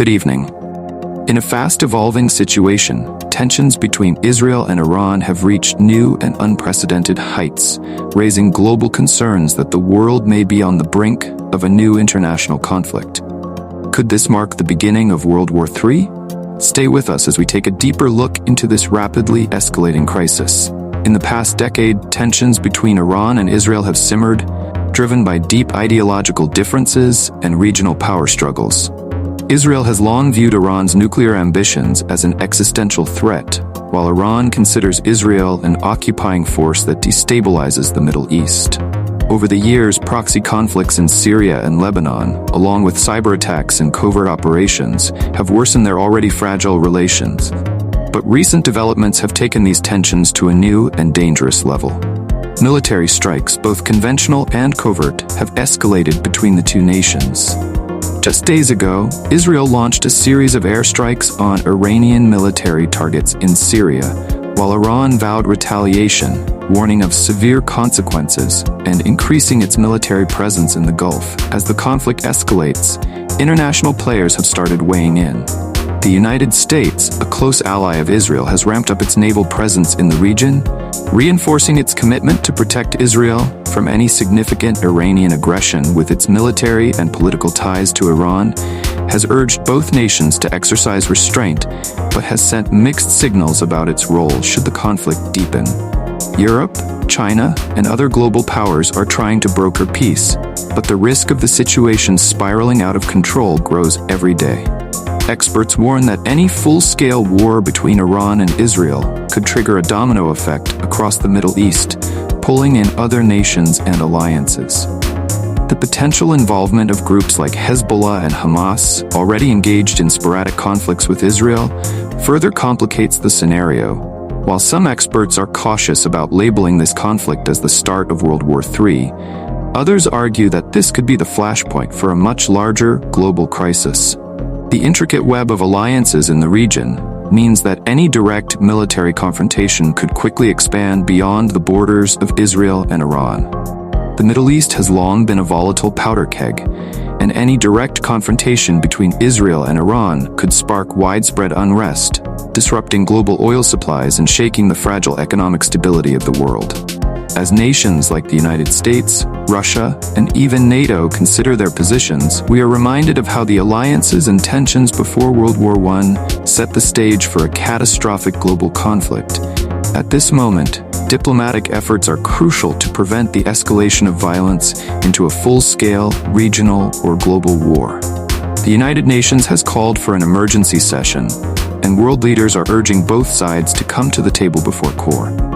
Good evening. In a fast-evolving situation, tensions between Israel and Iran have reached new and unprecedented heights, raising global concerns that the world may be on the brink of a new international conflict. Could this mark the beginning of World War III? Stay with us as we take a deeper look into this rapidly escalating crisis. In the past decade, tensions between Iran and Israel have simmered, driven by deep ideological differences and regional power struggles. Israel has long viewed Iran's nuclear ambitions as an existential threat, while Iran considers Israel an occupying force that destabilizes the Middle East. Over the years, proxy conflicts in Syria and Lebanon, along with cyber attacks and covert operations, have worsened their already fragile relations. But recent developments have taken these tensions to a new and dangerous level. Military strikes, both conventional and covert, have escalated between the two nations. Just days ago, Israel launched a series of airstrikes on Iranian military targets in Syria, while Iran vowed retaliation, warning of severe consequences and increasing its military presence in the Gulf. As the conflict escalates, international players have started weighing in. The United States, a close ally of Israel, has ramped up its naval presence in the region, reinforcing its commitment to protect Israel from any significant Iranian aggression. With its military and political ties to Iran, has urged both nations to exercise restraint, but has sent mixed signals about its role should the conflict deepen. Europe, China, and other global powers are trying to broker peace, but the risk of the situation spiraling out of control grows every day. Experts warn that any full-scale war between Iran and Israel could trigger a domino effect across the Middle East, pulling in other nations and alliances. The potential involvement of groups like Hezbollah and Hamas, already engaged in sporadic conflicts with Israel, further complicates the scenario. While some experts are cautious about labeling this conflict as the start of World War III, others argue that this could be the flashpoint for a much larger global crisis. The intricate web of alliances in the region means that any direct military confrontation could quickly expand beyond the borders of Israel and Iran. The Middle East has long been a volatile powder keg, and any direct confrontation between Israel and Iran could spark widespread unrest, disrupting global oil supplies and shaking the fragile economic stability of the world. As nations like the United States, Russia, and even NATO consider their positions, we are reminded of how the alliances and tensions before World War I set the stage for a catastrophic global conflict. At this moment, diplomatic efforts are crucial to prevent the escalation of violence into a full-scale, regional, or global war. The United Nations has called for an emergency session, and world leaders are urging both sides to come to the table before COR.